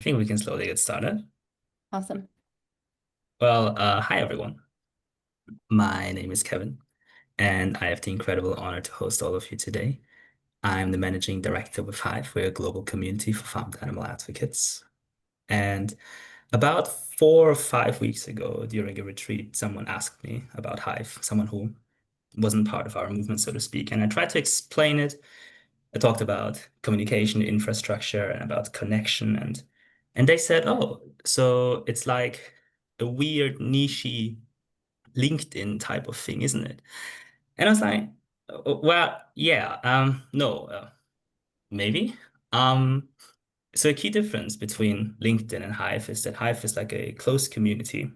think we can slowly get started. Awesome. Hi everyone. My name is Kevin, and I have the incredible honor to host all of you today. I'm the managing director with Hive. We're a global community for farmed animal advocates. And about 4 or 5 weeks ago, during a retreat, someone asked me about Hive, someone who wasn't part of our movement, so to speak. And I tried to explain it. I talked about communication infrastructure and about connection, and they said, "Oh, so it's like a weird niche LinkedIn type of thing, isn't it?" And I was like, well, yeah, no, maybe. Um, so a key difference between LinkedIn and Hive is that Hive is like a closed community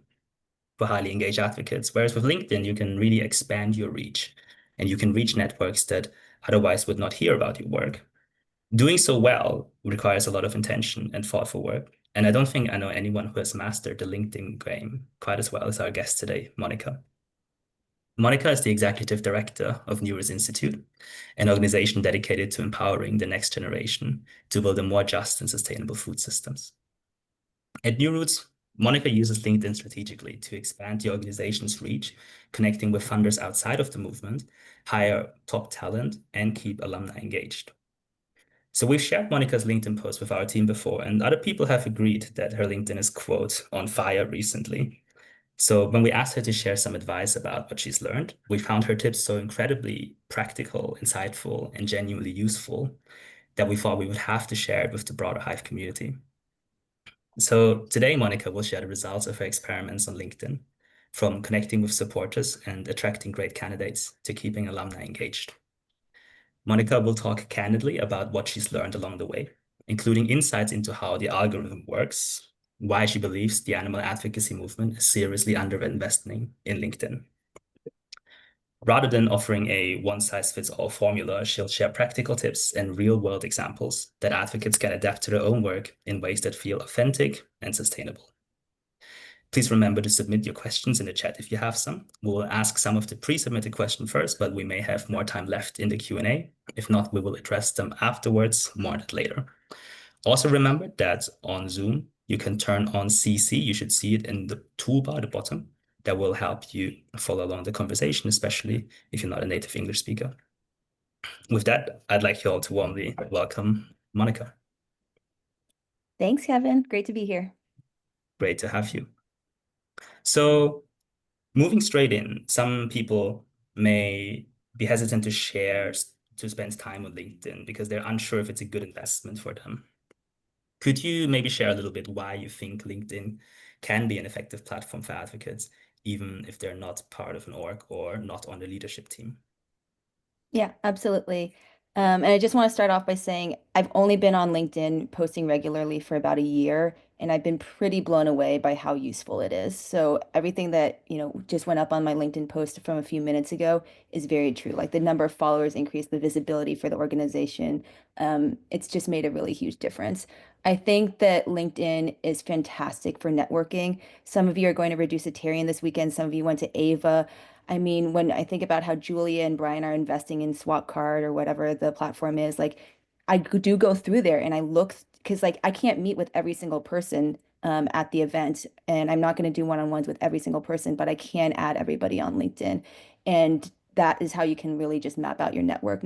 for highly engaged advocates, whereas with LinkedIn, you can really expand your reach and you can reach networks that otherwise would not hear about your work. Doing so well requires a lot of intention and thoughtful work. And I don't think I know anyone who has mastered the LinkedIn game quite as well as our guest today, Monica. Monica is the executive director of Neurus Institute, an organization dedicated to empowering the next generation to build a more just and sustainable food systems. At New Roots, Monica uses LinkedIn strategically to expand the organization's reach, connecting with funders outside of the movement, hire top talent, and keep alumni engaged. So we've shared Monica's LinkedIn post with our team before, and other people have agreed that her LinkedIn is, quote, on fire recently. So when we asked her to share some advice about what she's learned, we found her tips so incredibly practical, insightful, and genuinely useful that we thought we would have to share it with the broader Hive community. So today, Monica will share the results of her experiments on LinkedIn, from connecting with supporters and attracting great candidates to keeping alumni engaged. Monica will talk candidly about what she's learned along the way, including insights into how the algorithm works, why she believes the animal advocacy movement is seriously underinvesting in LinkedIn. Rather than offering a one-size-fits-all formula, she'll share practical tips and real-world examples that advocates can adapt to their own work in ways that feel authentic and sustainable. Please remember to submit your questions in the chat if you have some. We'll ask some of the pre-submitted questions first, but we may have more time left in the Q&A. If not, we will address them afterwards, more on that later. Also remember that on Zoom, you can turn on CC. You should see it in the toolbar at the bottom. That will help you follow along the conversation, especially if you're not a native English speaker. With that, I'd like you all to warmly welcome Monica. Thanks, Kevin. Great to be here. Great to have you. So moving straight in, some people may be hesitant to to spend time on LinkedIn because they're unsure if it's a good investment for them. Could you maybe share a little bit why you think LinkedIn can be an effective platform for advocates, even if they're not part of an org or not on the leadership team? Yeah, absolutely. And I just want to start off by saying I've only been on LinkedIn posting regularly for about a year, and I've been pretty blown away by how useful it is. So everything that, just went up on my LinkedIn post from a few minutes ago is very true. Like the number of followers increased, the visibility for the organization. It's just made a really huge difference. I think that LinkedIn is fantastic for networking. Some of you are going to Reducitarian this weekend. Some of you went to Ava. I mean, when I think about how Julia and Brian are investing in Swap Card or whatever the platform is, like do go through there and I look because like I can't meet with every single person at the event, and I'm not going to do one-on-ones with every single person, but I can add everybody on LinkedIn, and that is how you can really just map out your network.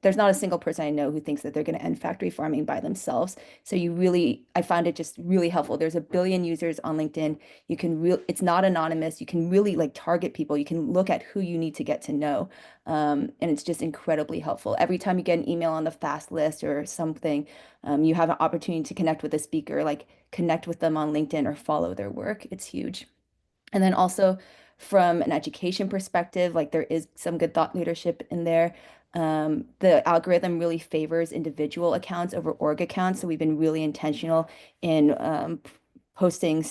There's not a single person I know who thinks that they're going to end factory farming by themselves. So I found it just really helpful. There's a billion users on LinkedIn. It's not anonymous. You can really like target people. You can look at who you need to get to know. And it's just incredibly helpful. Every time you get an email on the fast list or something, you have an opportunity to connect with a speaker, like connect with them on LinkedIn or follow their work. It's huge. And then also from an education perspective, like there is some good thought leadership in there. The algorithm really favors individual accounts over org accounts. So we've been really intentional in posting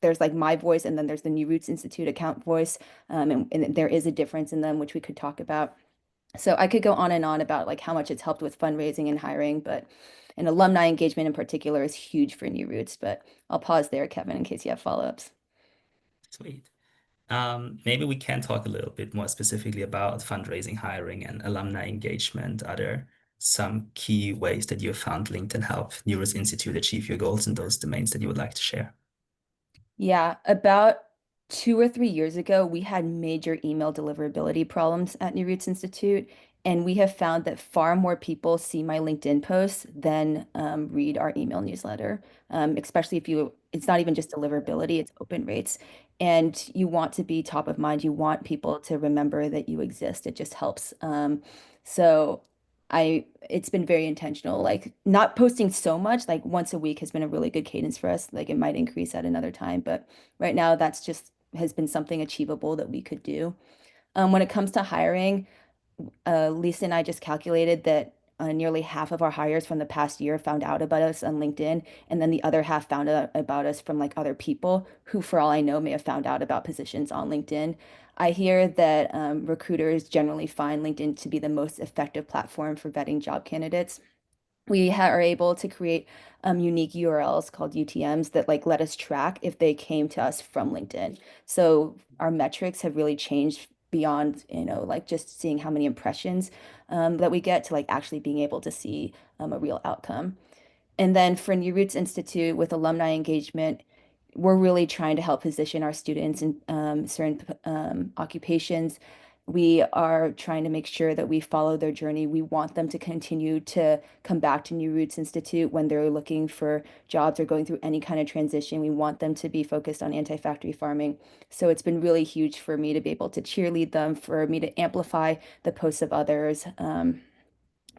there's like my voice and then there's the New Roots Institute account voice. And there is a difference in them, which we could talk about. So I could go on and on about like how much it's helped with fundraising and hiring, but and alumni engagement in particular is huge for New Roots. But I'll pause there, Kevin, in case you have follow-ups. Sweet. Maybe we can talk a little bit more specifically about fundraising, hiring, and alumni engagement. Are there some key ways that you have found LinkedIn help Neuros Institute achieve your goals in those domains that you would like to share. Yeah, about 2 or 3 years ago, we had major email deliverability problems at New Roots Institute, and we have found that far more people see my LinkedIn posts than read our email newsletter. Especially if it's not even just deliverability, it's open rates. And you want to be top of mind. You want people to remember that you exist. It just helps. So it's been very intentional. Like not posting so much, like once a week has been a really good cadence for us. Like it might increase at another time, but right now that's just has been something achievable that we could do. When it comes to hiring, Lisa and I just calculated that nearly half of our hires from the past year found out about us on LinkedIn, and then the other half found out about us from like other people who, for all I know, may have found out about positions on LinkedIn. I hear that recruiters generally find LinkedIn to be the most effective platform for vetting job candidates. Are able to create unique URLs called UTMs that like let us track if they came to us from LinkedIn. So our metrics have really changed beyond, like just seeing how many impressions that we get to like actually being able to see a real outcome. And then for New Roots Institute with alumni engagement, we're really trying to help position our students in certain occupations. We are trying to make sure that we follow their journey. We want them to continue to come back to New Roots Institute when they're looking for jobs or going through any kind of transition. We want them to be focused on anti-factory farming. So it's been really huge for me to be able to cheerlead them, for me to amplify the posts of others.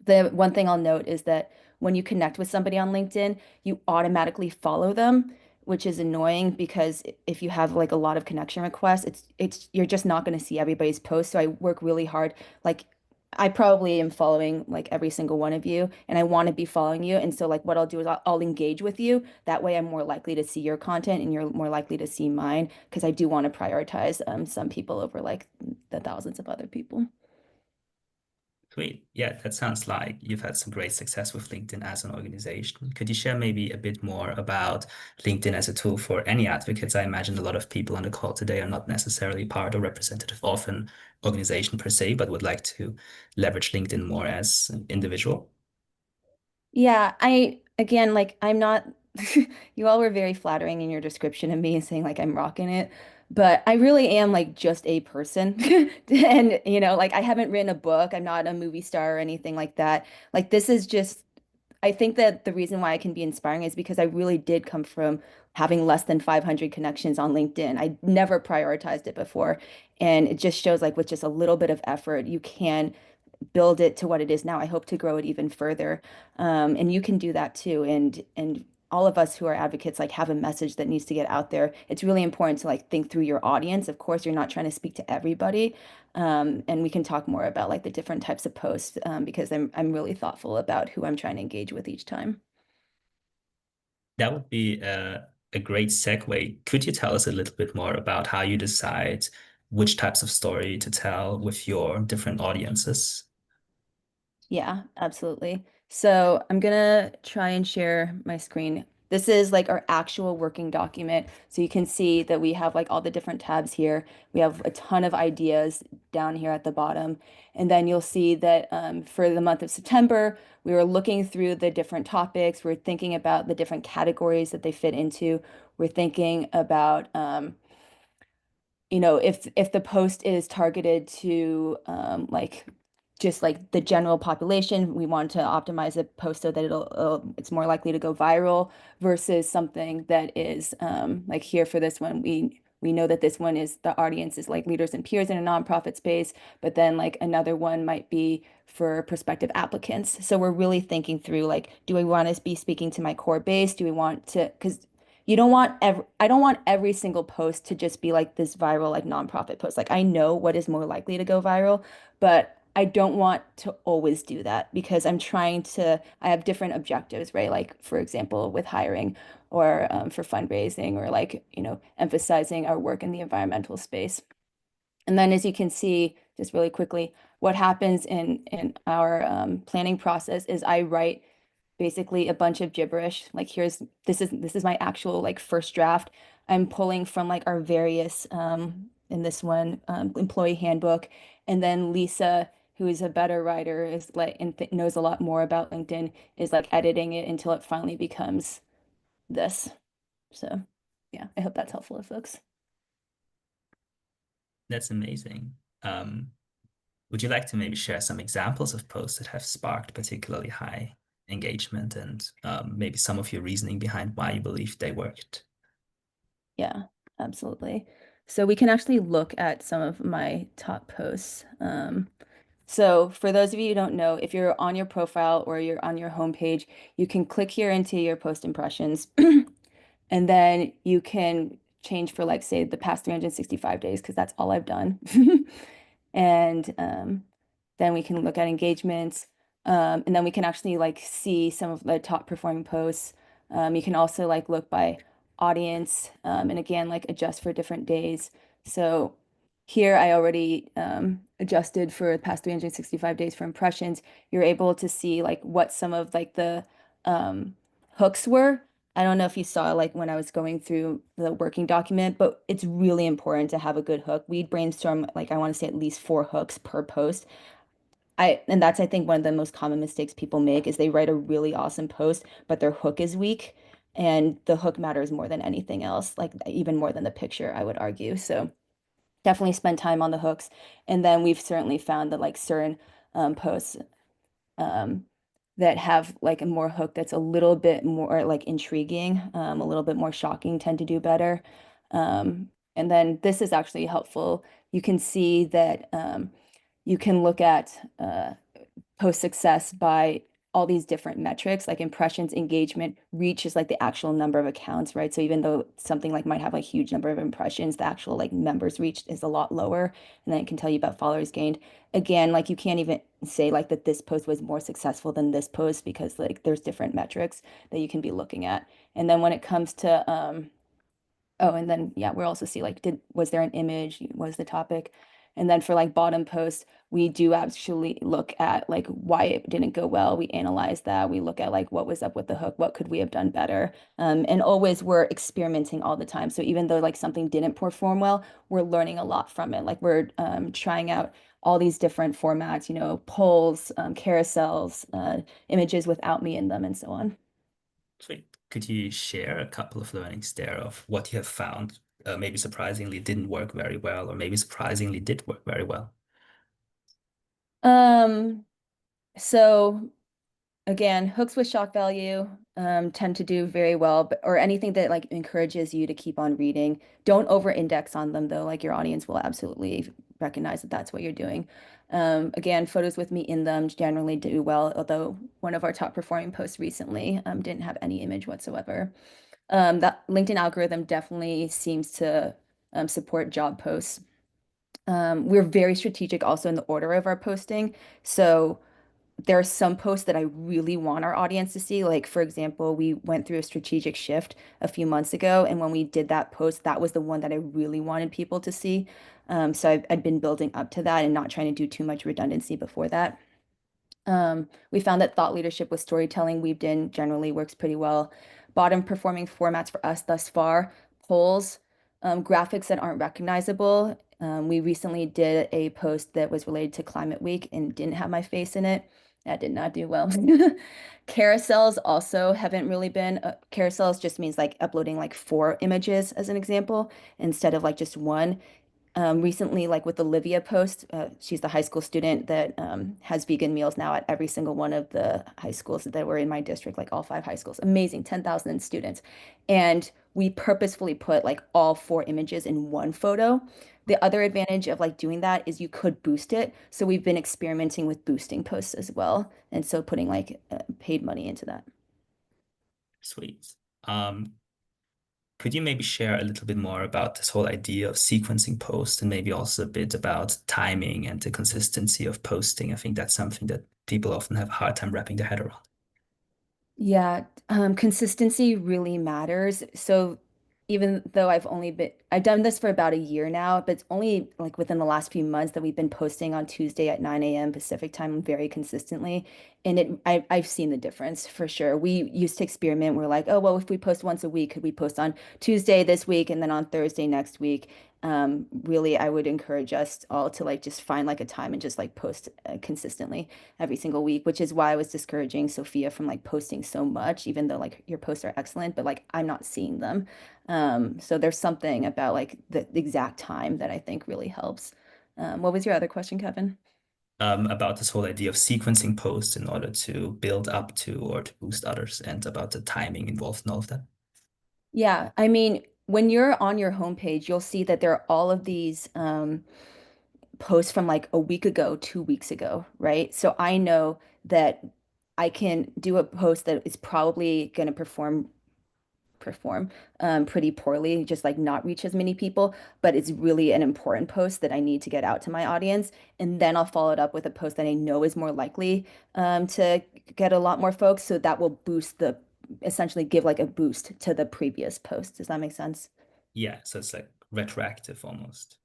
The one thing I'll note is that when you connect with somebody on LinkedIn, you automatically follow them, which is annoying because if you have like a lot of connection requests, it's you're just not going to see everybody's post. So I work really hard. Like I probably am following like every single one of you, and I want to be following you. And so like what I'll do is I'll engage with you. That way I'm more likely to see your content and you're more likely to see mine because I do want to prioritize some people over like the thousands of other people. Sweet. Yeah, that sounds like you've had some great success with LinkedIn as an organization. Could you share maybe a bit more about LinkedIn as a tool for any advocates? I imagine a lot of people on the call today are not necessarily part or representative of an organization per se, but would like to leverage LinkedIn more as an individual. Yeah, I again like I'm not you all were very flattering in your description of me and saying like I'm rocking it, but I really am like just a person. And like I haven't written a book, I'm not a movie star or anything like that. Like this is just I think that the reason why I can be inspiring is because I really did come from having less than 500 connections on LinkedIn. I never prioritized it before, and it just shows like with just a little bit of effort, you can build it to what it is now. I hope to grow it even further. And you can do that too. And all of us who are advocates like have a message that needs to get out there. It's really important to like think through your audience. Of course, you're not trying to speak to everybody. And we can talk more about like the different types of posts because I'm really thoughtful about who I'm trying to engage with each time. That would be a great segue. Could you tell us a little bit more about how you decide which types of story to tell with your different audiences? Yeah, absolutely. So I'm gonna try and share my screen. This is like our actual working document. So you can see that we have like all the different tabs here. We have a ton of ideas down here at the bottom. And then you'll see that for the month of September, we were looking through the different topics. We're thinking about the different categories that they fit into. We're thinking about if the post is targeted to like just like the general population, we want to optimize a post so that it's more likely to go viral versus something that is like here for this one, we know that this one is the audience is like leaders and peers in a nonprofit space, but then like another one might be for prospective applicants. So we're really thinking through like, do we want to be speaking to my core base? Do we want to, because I don't want every single post to just be like this viral, like nonprofit post. Like I know what is more likely to go viral, but I don't want to always do that because I have different objectives, right? Like, for example, with hiring or for fundraising or like, emphasizing our work in the environmental space. And then as you can see, just really quickly, what happens in our planning process is I write basically a bunch of gibberish. Like this is my actual like first draft. I'm pulling from like our various in this one employee handbook, and then Lisa who is a better writer, is like and th knows a lot more about LinkedIn, is like editing it until it finally becomes this. So, yeah, I hope that's helpful to folks. That's amazing. Um, would you like to maybe share some examples of posts that have sparked particularly high engagement and maybe some of your reasoning behind why you believe they worked? Yeah, absolutely. So we can actually look at some of my top posts. So for those of you who don't know, if you're on your profile or you're on your homepage, you can click here into your post impressions, and then you can change for like say the past 365 days because that's all I've done. And then we can look at engagements. And then we can actually like see some of the top performing posts. You can also like look by audience and again like adjust for different days. So here I already adjusted for the past 365 days for impressions. You're able to see like what some of like the um, hooks were. I don't know if you saw like when I was going through the working document, but it's really important to have a good hook. We brainstorm like I want to say at least 4 hooks per post. And that's I think one of the most common mistakes people make is they write a really awesome post, but their hook is weak. And the hook matters more than anything else, like even more than the picture, I would argue. So definitely spend time on the hooks. And then we've certainly found that like certain posts um, that have like a more hook that's a little bit more like intriguing, a little bit more shocking tend to do better. And then this is actually helpful. You can see that you can look at post success by all these different metrics like impressions, engagement, reach is like the actual number of accounts, right? So even though something like might have a huge number of impressions, the actual like members reached is a lot lower. And then it can tell you about followers gained. Again, like you can't even say like that this post was more successful than this post because like there's different metrics that you can be looking at. And then when it comes to oh, and then yeah, we'll also see like did was there an image? Was the topic? And then for like bottom post, we do actually look at like why it didn't go well. We analyze that. We look at like what was up with the hook, what could we have done better? And always we're experimenting all the time. So even though like something didn't perform well, we're learning a lot from it. Like we're trying out all these different formats, you know, polls, carousels, images without me in them, and so on. Sweet. Could you share a couple of learnings there of what you have found maybe surprisingly didn't work very well, or maybe surprisingly did work very well? Um, so again, hooks with shock value tend to do very well, but or anything that like encourages you to keep on reading. Don't over-index on them though, like your audience will absolutely recognize that that's what you're doing. Again, photos with me in them generally do well, although one of our top performing posts recently didn't have any image whatsoever. That LinkedIn algorithm definitely seems to support job posts. We're very strategic also in the order of our posting. So there are some posts that I really want our audience to see. Like, for example, we went through a strategic shift a few months ago, and when we did that post, that was the one that I really wanted people to see. So I'd been building up to that and not trying to do too much redundancy before that. We found that thought leadership with storytelling weaved in generally works pretty well. Bottom performing formats for us thus far, polls, graphics that aren't recognizable. We recently did a post that was related to Climate Week and didn't have my face in it. That did not do well. Carousels also haven't really been, carousels just means like uploading like 4 images as an example instead of like just one. Recently, like with Olivia post, she's the high school student that has vegan meals now at every single one of the high schools that were in my district, like all 5 high schools. Amazing, 10,000 students. And we purposefully put like all 4 images in one photo. The other advantage of like doing that is you could boost it. So we've been experimenting with boosting posts as well. And so putting like paid money into that. Sweet. Um, could you maybe share a little bit more about this whole idea of sequencing posts and maybe also a bit about timing and the consistency of posting? I think that's something that people often have a hard time wrapping their head around. Yeah, consistency really matters. So even though I've only been I've done this for about a year now, but it's only like within the last few months that we've been posting on Tuesday at 9 a.m. Pacific time very consistently. And I've seen the difference for sure. We used to experiment. We're like, oh, well, if we post once a week, could we post on Tuesday this week and then on Thursday next week? Really, I would encourage us all to like just find like a time and just like post consistently every single week, which is why I was discouraging Sophia from like posting so much, even though like your posts are excellent, but like I'm not seeing them. So there's something about like the exact time that I think really helps. What was your other question, Kevin? About this whole idea of sequencing posts in order to build up to or to boost others, and about the timing involved in all of that. Yeah, I mean, when you're on your homepage, you'll see that there are all of these posts from like a week ago, 2 weeks ago, right? So I know that I can do a post that is probably going to perform pretty poorly, just like not reach as many people, but it's really an important post that I need to get out to my audience. And then I'll follow it up with a post that I know is more likely to get a lot more folks. So that will essentially give like a boost to the previous post. Does that make sense? Yeah, so it's like retroactive almost.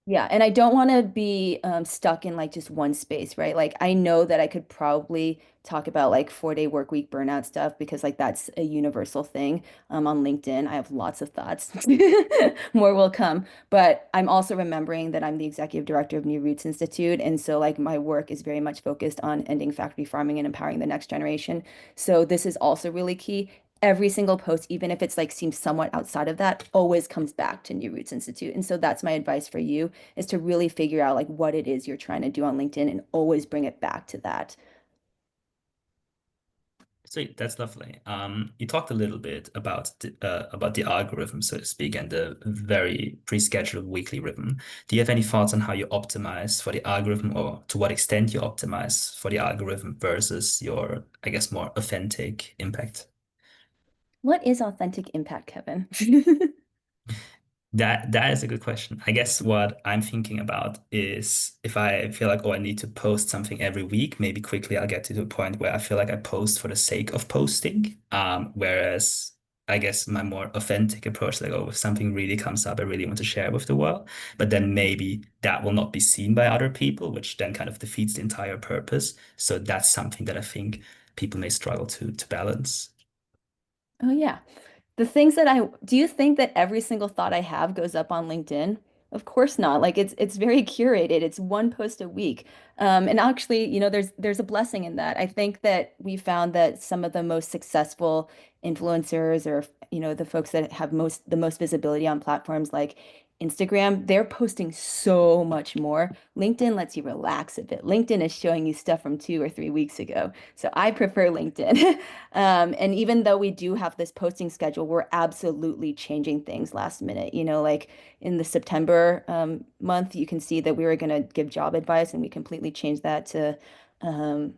Yeah, and I don't want to be stuck in like just one space, right? Like I know that I could probably talk about like 4-day work week burnout stuff because like that's a universal thing on LinkedIn. I have lots of thoughts. More will come, but I'm also remembering that I'm the executive director of New Roots Institute, and so like my work is very much focused on ending factory farming and empowering the next generation. So this is also really key. Every single post, even if it's like seems somewhat outside of that, always comes back to New Roots Institute. And so that's my advice for you is to really figure out like what it is you're trying to do on LinkedIn and always bring it back to that. Sweet, that's lovely. You talked a little bit about the algorithm, so to speak, and the very pre-scheduled weekly rhythm. Do you have any thoughts on how you optimize for the algorithm, or to what extent you optimize for the algorithm versus your, I guess, more authentic impact? What is authentic impact, Kevin? That is a good question. I guess what I'm thinking about is if I feel like, oh, I need to post something every week, maybe quickly I'll get to the point where I feel like I post for the sake of posting. Whereas I guess my more authentic approach, like, oh, if something really comes up, I really want to share with the world. But then maybe that will not be seen by other people, which then kind of defeats the entire purpose. So that's something that I think people may struggle to balance. Oh yeah. The things that I do you think that every single thought I have goes up on LinkedIn? Of course not. Like it's very curated. It's one post a week. And actually, there's a blessing in that. I think that we found that some of the most successful influencers or the folks that have the most visibility on platforms like Instagram, they're posting so much more. LinkedIn lets you relax a bit. LinkedIn is showing you stuff from 2 or 3 weeks ago. So I prefer LinkedIn. And even though we do have this posting schedule, we're absolutely changing things last minute. Like in the September month, you can see that we were going to give job advice, and we completely changed that to um,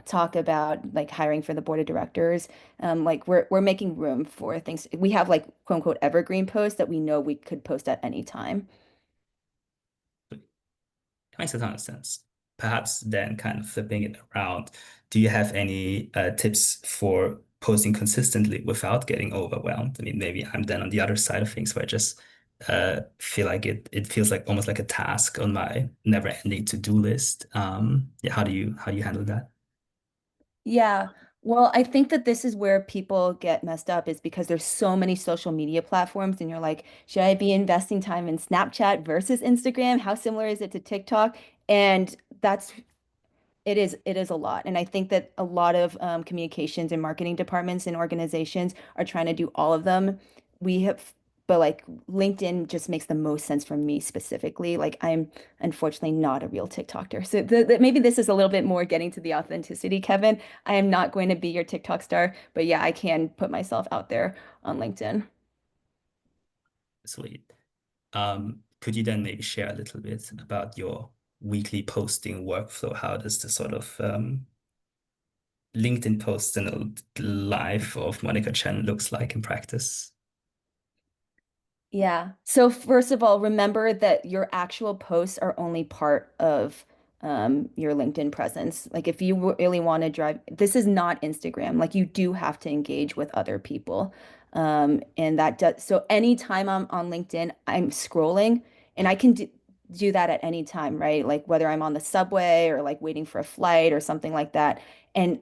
talk about like hiring for the board of directors. Like we're making room for things. We have like quote unquote evergreen posts that we know we could post at any time. Makes a ton of sense. Perhaps then kind of flipping it around, do you have any tips for posting consistently without getting overwhelmed? I mean, maybe I'm then on the other side of things where I just feel like it feels like almost like a task on my never-ending to-do list. Yeah, how do you handle that? Yeah. Well, I think that this is where people get messed up is because there's so many social media platforms and you're like, should I be investing time in Snapchat versus Instagram? How similar is it to TikTok? And it is a lot. And I think that a lot of communications and marketing departments and organizations are trying to do all of them. We have, but like LinkedIn just makes the most sense for me specifically. Like I'm unfortunately not a real TikToker. So maybe this is a little bit more getting to the authenticity, Kevin. I am not going to be your TikTok star, but yeah, I can put myself out there on LinkedIn. Sweet. Could you then maybe share a little bit about your weekly posting workflow? How does the sort of LinkedIn post and life of Monica Chen looks like in practice? Yeah. So first of all, remember that your actual posts are only part of your LinkedIn presence. Like if you really want to drive, this is not Instagram. Like you do have to engage with other people. And that does so anytime I'm on LinkedIn, I'm scrolling and I can do that at any time, right? Like whether I'm on the subway or like waiting for a flight or something like that. And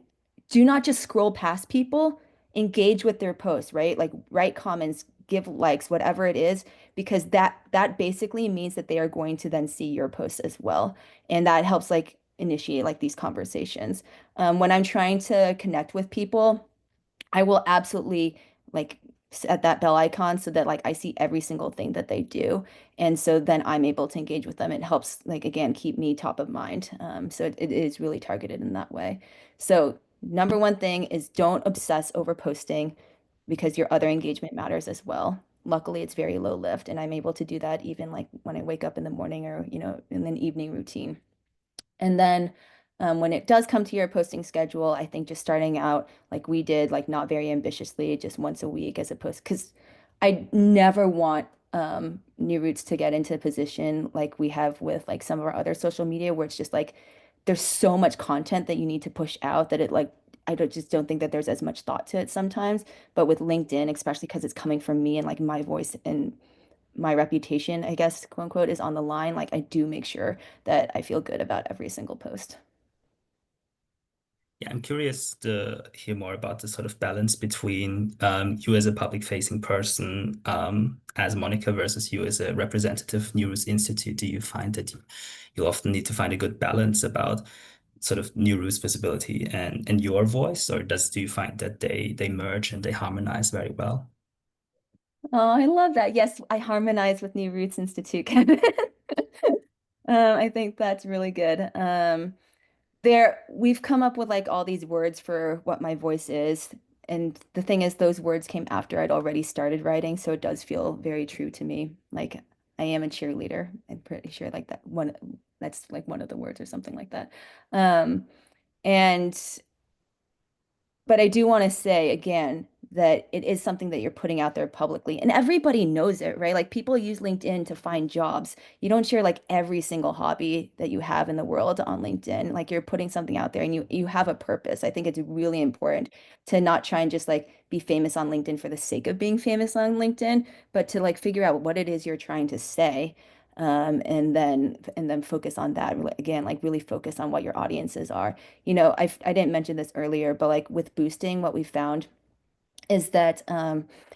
do not just scroll past people, engage with their posts, right? Like write comments, give likes, whatever it is, because that basically means that they are going to then see your posts as well. And that helps like initiate like these conversations. When I'm trying to connect with people, I will absolutely like set that bell icon so that like I see every single thing that they do. And so then I'm able to engage with them. It helps like again keep me top of mind. So it is really targeted in that way. So number one thing is don't obsess over posting because your other engagement matters as well. Luckily, it's very low lift, and I'm able to do that even like when I wake up in the morning or, in an evening routine. And then when it does come to your posting schedule, I think just starting out like we did, like not very ambitiously, just once a week as opposed, because I never want New Roots to get into a position like we have with like some of our other social media where it's just like there's so much content that you need to push out that it like just don't think that there's as much thought to it sometimes. But with LinkedIn, especially because it's coming from me and like my voice and my reputation, I guess, quote unquote, is on the line, like I do make sure that I feel good about every single post. Yeah, I'm curious to hear more about the sort of balance between you as a public-facing person, as Monica, versus you as a representative Neuros Institute. Do you find that you often need to find a good balance about sort of Neuros visibility and your voice, or do you find that they merge and they harmonize very well? Oh, I love that. Yes, I harmonize with New Roots Institute, Kevin. I think that's really good. We've come up with like all these words for what my voice is. And the thing is, those words came after I'd already started writing, so it does feel very true to me. Like I am a cheerleader. I'm pretty sure like that's like one of the words or something like that. Um, and But I do want to say again that it is something that you're putting out there publicly, and everybody knows it, right? Like people use LinkedIn to find jobs. You don't share like every single hobby that you have in the world on LinkedIn. Like you're putting something out there and you have a purpose. I think it's really important to not try and just like be famous on LinkedIn for the sake of being famous on LinkedIn, but to like figure out what it is you're trying to say. And then focus on that again, like really focus on what your audiences are. I didn't mention this earlier, but like with boosting, what we found is that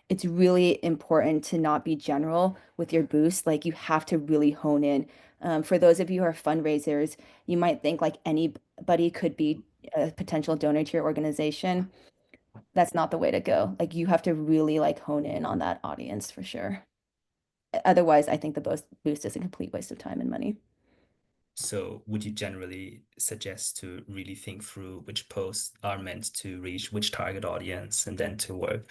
it's really important to not be general with your boost. Like you have to really hone in. For those of you who are fundraisers, you might think like anybody could be a potential donor to your organization. That's not the way to go. Like you have to really like hone in on that audience for sure. Otherwise, I think the boost is a complete waste of time and money. So would you generally suggest to really think through which posts are meant to reach which target audience and then to work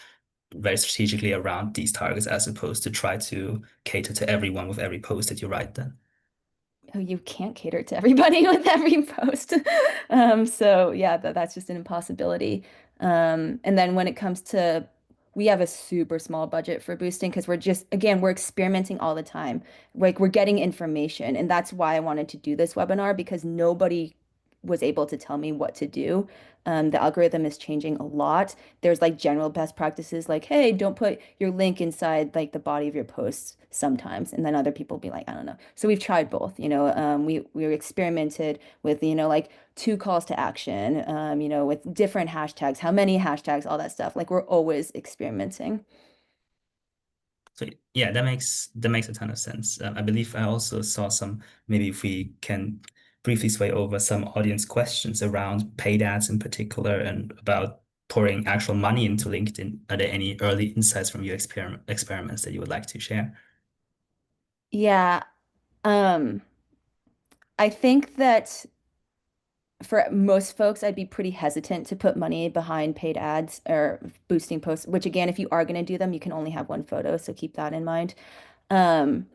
very strategically around these targets as opposed to try to cater to everyone with every post that you write then? Oh, you can't cater to everybody with every post. So yeah, that's just an impossibility. And then when it comes to, we have a super small budget for boosting because again, we're experimenting all the time. Like we're getting information. And that's why I wanted to do this webinar because nobody was able to tell me what to do. The algorithm is changing a lot. There's like general best practices like, hey, don't put your link inside like the body of your posts sometimes. And then other people be like, I don't know. So we've tried both, we experimented with, like two calls to action, with different hashtags, how many hashtags, all that stuff. Like we're always experimenting. So yeah, that makes a ton of sense. I believe I also saw some, maybe if we can briefly sway over some audience questions around paid ads in particular and about pouring actual money into LinkedIn. Are there any early insights from your experiments that you would like to share? Yeah. Um, I think that for most folks, I'd be pretty hesitant to put money behind paid ads or boosting posts, which again, if you are going to do them, you can only have one photo, so keep that in mind. Um,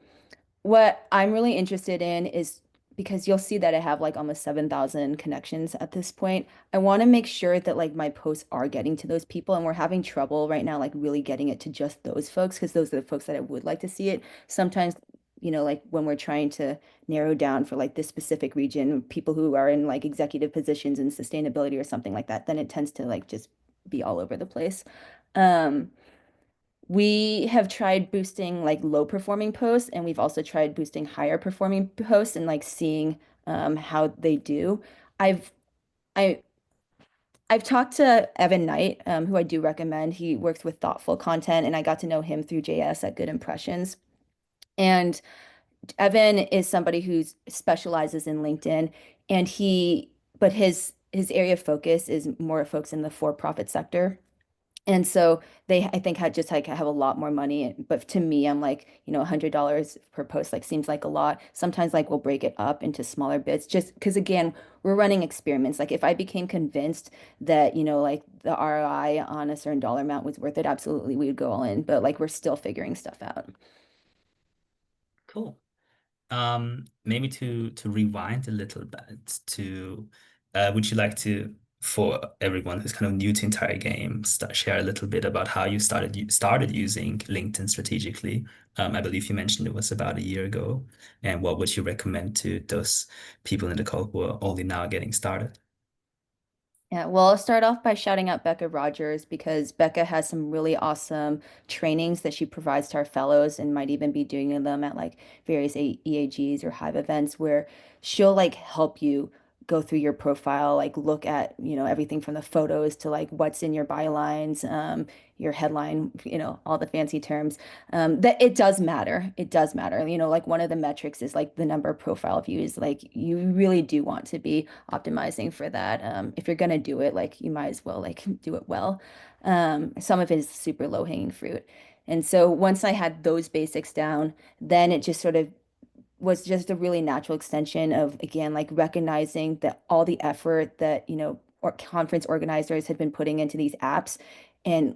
what I'm really interested in is because you'll see that I have like almost 7,000 connections at this point. I want to make sure that like my posts are getting to those people, and we're having trouble right now, like really getting it to just those folks because those are the folks that I would like to see it. Sometimes, like when we're trying to narrow down for like this specific region, people who are in like executive positions in sustainability or something like that, then it tends to like just be all over the place. Um, We have tried boosting like low performing posts, and we've also tried boosting higher performing posts and like seeing how they do. I've I I've talked to Evan Knight, who I do recommend. He works with thoughtful content, and I got to know him through JS at Good Impressions. And Evan is somebody who specializes in LinkedIn, and but his area of focus is more folks in the for-profit sector. And so they, I think, had just like have a lot more money. But to me, I'm like, $100 per post like seems like a lot. Sometimes like we'll break it up into smaller bits, just because again, we're running experiments. Like if I became convinced that, like the ROI on a certain dollar amount was worth it, absolutely we would go all in. But like we're still figuring stuff out. Cool. Maybe to rewind a little bit to, would you like to, for everyone who's kind of new to entire game, share a little bit about how you started using LinkedIn strategically? I believe you mentioned it was about a year ago, and what would you recommend to those people in the call who are only now getting started? Yeah, well, I'll start off by shouting out Becca Rogers because Becca has some really awesome trainings that she provides to our fellows and might even be doing them at like various EAGs or Hive events where she'll like help you go through your profile, like look at, everything from the photos to like what's in your bylines, your headline, all the fancy terms. That it does matter. It does matter. Like one of the metrics is like the number of profile views. Like you really do want to be optimizing for that. If you're gonna do it, like you might as well like do it well. Some of it is super low hanging fruit. And so once I had those basics down, then it just sort of was just a really natural extension of, again, like recognizing that all the effort that, or conference organizers had been putting into these apps. And,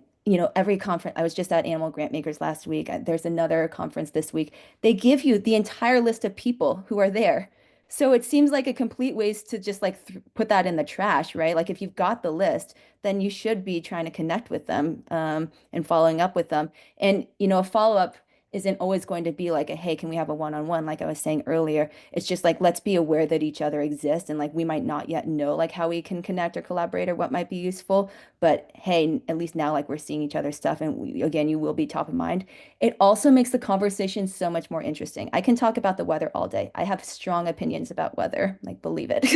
every conference, I was just at Animal Grant Makers last week. There's another conference this week. They give you the entire list of people who are there. So it seems like a complete waste to just like th put that in the trash, right? Like if you've got the list, then you should be trying to connect with them and following up with them. And, a follow-up isn't always going to be like a, hey, can we have a one-on-one? Like I was saying earlier, it's just like, let's be aware that each other exists. And like, we might not yet know like how we can connect or collaborate or what might be useful. But hey, at least now like we're seeing each other's stuff. And again, you will be top of mind. It also makes the conversation so much more interesting. I can talk about the weather all day. I have strong opinions about weather, like believe it.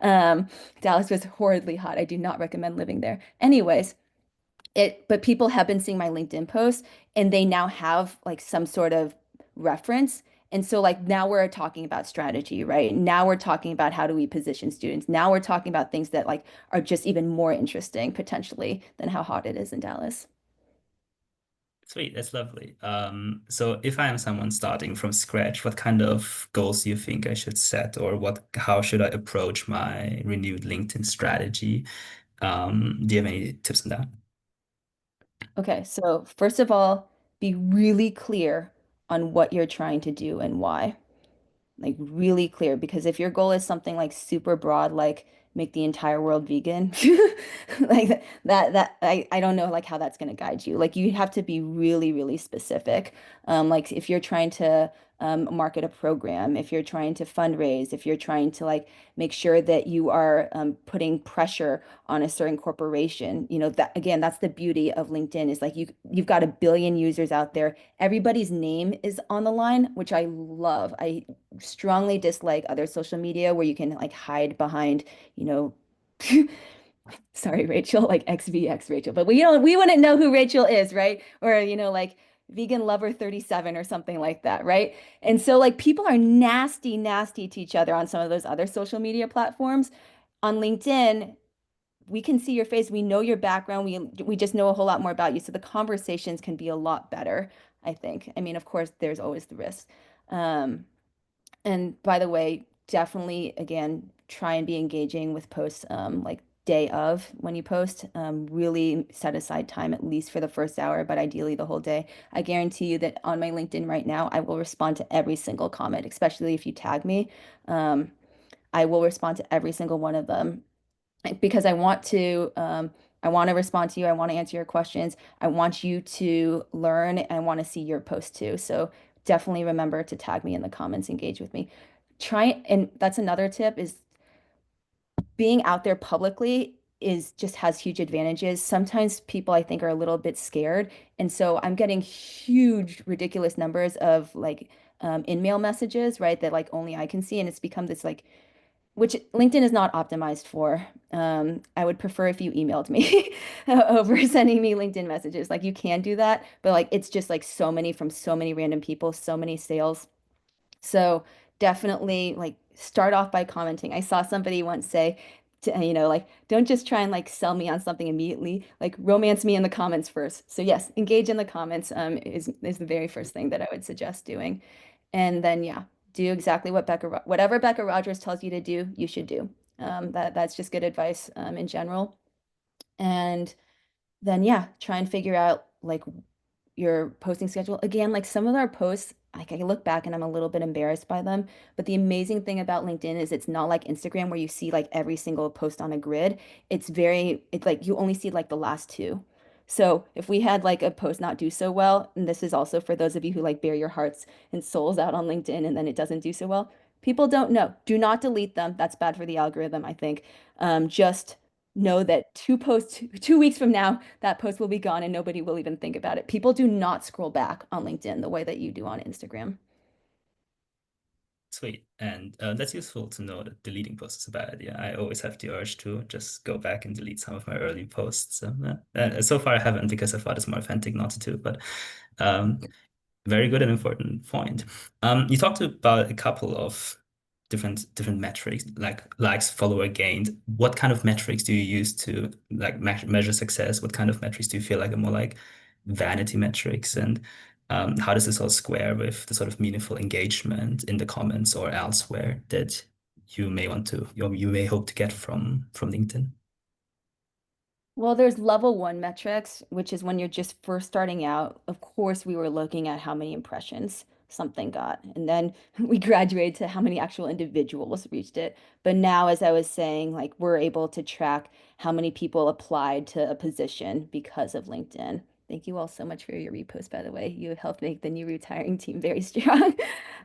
Um, Dallas was horridly hot. I do not recommend living there. Anyways, but people have been seeing my LinkedIn posts and they now have like some sort of reference. And so like now we're talking about strategy, right? Now we're talking about how do we position students. Now we're talking about things that like are just even more interesting potentially than how hot it is in Dallas. Sweet, that's lovely. So if I am someone starting from scratch, what kind of goals do you think I should set, or how should I approach my renewed LinkedIn strategy? Do you have any tips on that? Okay, so first of all, be really clear on what you're trying to do and why. Like really clear, because if your goal is something like super broad, like make the entire world vegan, like I don't know like how that's going to guide you. Like you have to be really really specific. Like if you're trying to market a program, if you're trying to fundraise, if you're trying to like make sure that you are putting pressure on a certain corporation, that again, that's the beauty of LinkedIn is like you've got a billion users out there. Everybody's name is on the line, which I love. I strongly dislike other social media where you can like hide behind, you know, sorry, Rachel, like XVX Rachel, but we wouldn't know who Rachel is, right? Or, like vegan lover 37 or something like that, right? And so like people are nasty, nasty to each other on some of those other social media platforms. On LinkedIn, we can see your face, we know your background, we just know a whole lot more about you. So the conversations can be a lot better, I think. I mean, of course, there's always the risk. Um, and by the way, definitely again, try and be engaging with posts like day of when you post. Really set aside time at least for the first hour, but ideally the whole day. I guarantee you that on my LinkedIn right now, I will respond to every single comment, especially if you tag me. Um, I will respond to every single one of them because I want to respond to you. I want to answer your questions. I want you to learn and I want to see your post too. So definitely remember to tag me in the comments, engage with me. And that's another tip is being out there publicly is just has huge advantages. Sometimes people I think are a little bit scared, and so I'm getting huge, ridiculous numbers of like in-mail messages, right? That like only I can see, and it's become this like which LinkedIn is not optimized for. I would prefer if you emailed me over sending me LinkedIn messages. Like you can do that, but like it's just like so many from so many random people, so many sales. So definitely like start off by commenting. I saw somebody once say, like don't just try and like sell me on something immediately. Like romance me in the comments first. So yes, engage in the comments is the very first thing that I would suggest doing. And then yeah, do exactly whatever Becca Rogers tells you to do, you should do. That's just good advice in general. And then yeah, try and figure out like your posting schedule. Again, like some of our posts, like I look back and I'm a little bit embarrassed by them. But the amazing thing about LinkedIn is it's not like Instagram where you see like every single post on a grid. It's like you only see like the last two. So if we had like a post not do so well, and this is also for those of you who like bare your hearts and souls out on LinkedIn and then it doesn't do so well, people don't know. Do not delete them. That's bad for the algorithm, I think. Just know that 2 weeks from now, that post will be gone and nobody will even think about it. People do not scroll back on LinkedIn the way that you do on Instagram. Sweet. And that's useful to know that deleting posts is a bad idea. I always have the urge to just go back and delete some of my early posts. So far, I haven't because I thought it's more authentic not to, but um, very good and important point. You talked about a couple of different metrics, like likes, follower gained. What kind of metrics do you use to like measure success? What kind of metrics do you feel like are more like vanity metrics? And how does this all square with the sort of meaningful engagement in the comments or elsewhere that you may want to, you may hope to get from LinkedIn? Well, there's level one metrics, which is when you're just first starting out. Of course, we were looking at how many impressions something got. And then we graduated to how many actual individuals reached it. But now, as I was saying, like we're able to track how many people applied to a position because of LinkedIn. Thank you all so much for your repost, by the way. You have helped make the new retiring team very strong.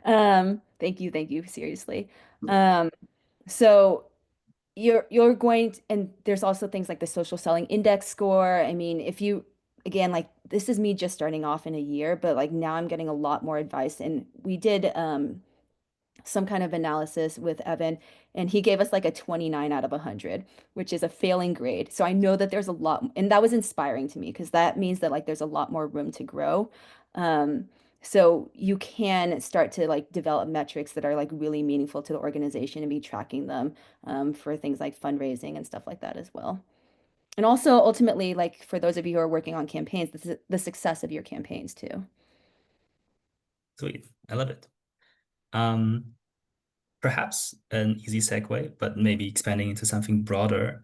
Thank you, seriously. Um, so you're going to, and there's also things like the social selling index score. I mean, if you again like this is me just starting off in a year, but like now I'm getting a lot more advice and we did some kind of analysis with Evan, and he gave us like a 29 out of 100, which is a failing grade. So I know that there's a lot, and that was inspiring to me because that means that like there's a lot more room to grow. Um, so you can start to like develop metrics that are like really meaningful to the organization and be tracking them for things like fundraising and stuff like that as well. And also ultimately, like for those of you who are working on campaigns, the success of your campaigns too. Sweet. I love it. Um, Perhaps an easy segue, but maybe expanding into something broader.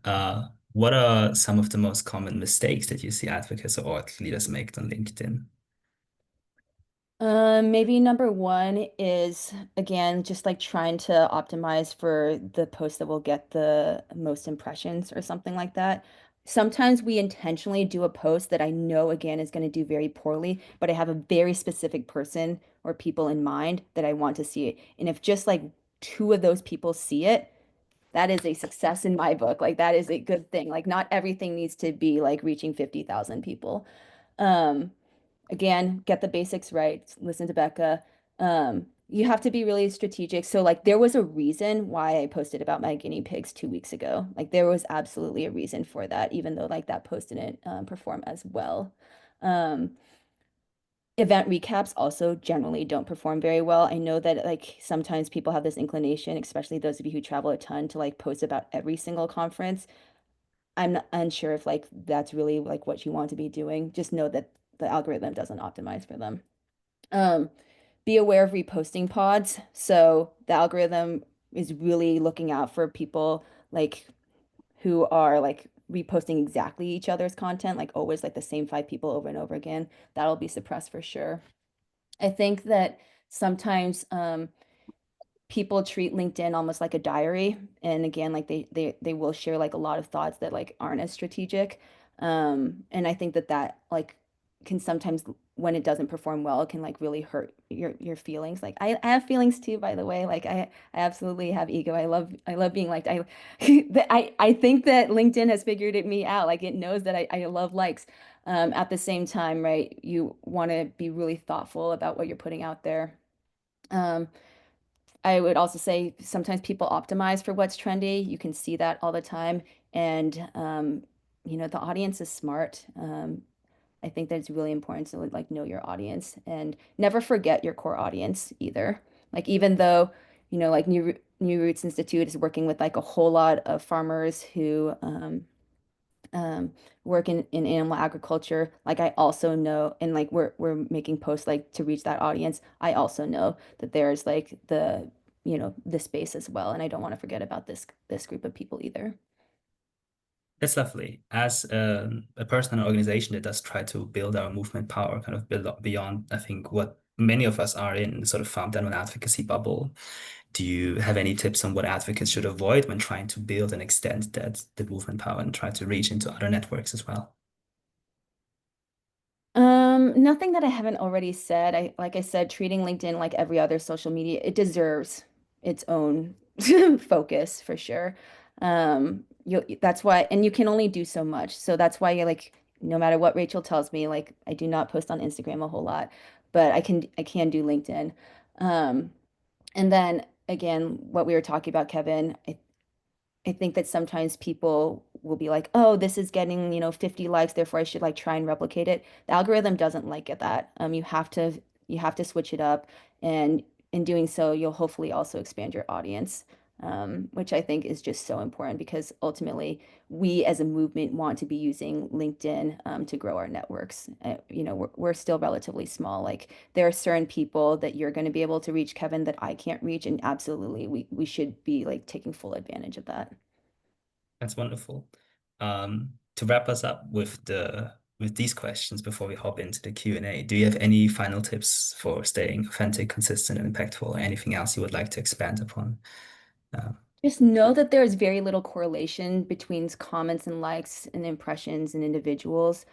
What are some of the most common mistakes that you see advocates or leaders make on LinkedIn? Maybe number one is again just like trying to optimize for the post that will get the most impressions or something like that. Sometimes we intentionally do a post that I know again is going to do very poorly, but I have a very specific person or people in mind that I want to see it. And if just like two of those people see it, that is a success in my book. Like that is a good thing. Like not everything needs to be like reaching 50,000 people. Um, Again, get the basics right. Listen to Becca. You have to be really strategic. So, like, there was a reason why I posted about my guinea pigs 2 weeks ago. Like, there was absolutely a reason for that, even though like that post didn't perform as well. Um, Event recaps also generally don't perform very well. I know that like sometimes people have this inclination, especially those of you who travel a ton, to like post about every single conference. I'm not unsure if like that's really like what you want to be doing. Just know that the algorithm doesn't optimize for them. Um, be aware of reposting pods. So the algorithm is really looking out for people like who are like reposting exactly each other's content, like always like the same five people over and over again. That'll be suppressed for sure. I think that sometimes people treat LinkedIn almost like a diary. And again, like they will share like a lot of thoughts that like aren't as strategic. And I think that like can sometimes when it doesn't perform well, it can like really hurt your feelings. Like I have feelings too, by the way. Like I absolutely have ego. I love being liked. I think that LinkedIn has figured me out. Like it knows that I love likes. At the same time, right, you want to be really thoughtful about what you're putting out there. Um, I would also say sometimes people optimize for what's trendy. You can see that all the time. And the audience is smart. I think that it's really important to like know your audience and never forget your core audience either. Like even though, like New Roots Institute is working with like a whole lot of farmers who um, work in animal agriculture. Like I also know, and like we're making posts like to reach that audience. I also know that there's like the space as well, and I don't want to forget about this group of people either. That's lovely. As a person and organization that does try to build our movement power, kind of build up beyond, I think, what many of us are in, the sort of farm animal advocacy bubble. Do you have any tips on what advocates should avoid when trying to build and extend the movement power and try to reach into other networks as well? Nothing that I haven't already said. Like I said, treating LinkedIn like every other social media, it deserves its own focus for sure. That's why, and you can only do so much. So that's why you like, no matter what Rachel tells me, like I do not post on Instagram a whole lot, but I can do LinkedIn. Um, and then again, what we were talking about, Kevin, I think that sometimes people will be like, oh, this is getting, 50 likes, therefore I should like try and replicate it. The algorithm doesn't like it that. You have to switch it up, and in doing so, you'll hopefully also expand your audience, which I think is just so important because ultimately we as a movement want to be using LinkedIn to grow our networks. We're still relatively small. Like there are certain people that you're going to be able to reach, Kevin, that I can't reach, and absolutely we should be like taking full advantage of that. That's wonderful. To wrap us up with these questions before we hop into the Q&A, do you have any final tips for staying authentic, consistent, and impactful, or anything else you would like to expand upon? Uh, Just know that there is very little correlation between comments and likes and impressions and individuals.